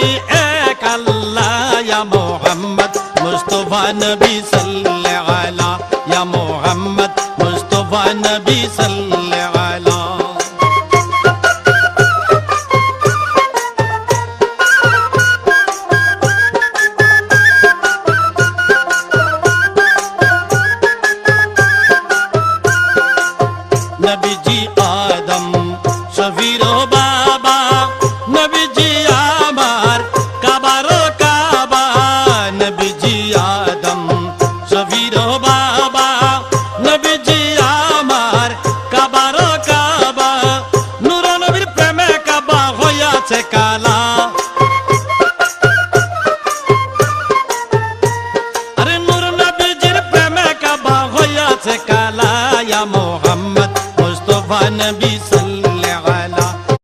এক আল্লাহ ইয়া মুহাম্মদ মুস্তাফা নবী সাল্লাল্লাহু আলা ইয়া মুহাম্মদ মুস্তাফা নবী সাল্লাল্লাহু আলা নবীজি আদম শফির বাবা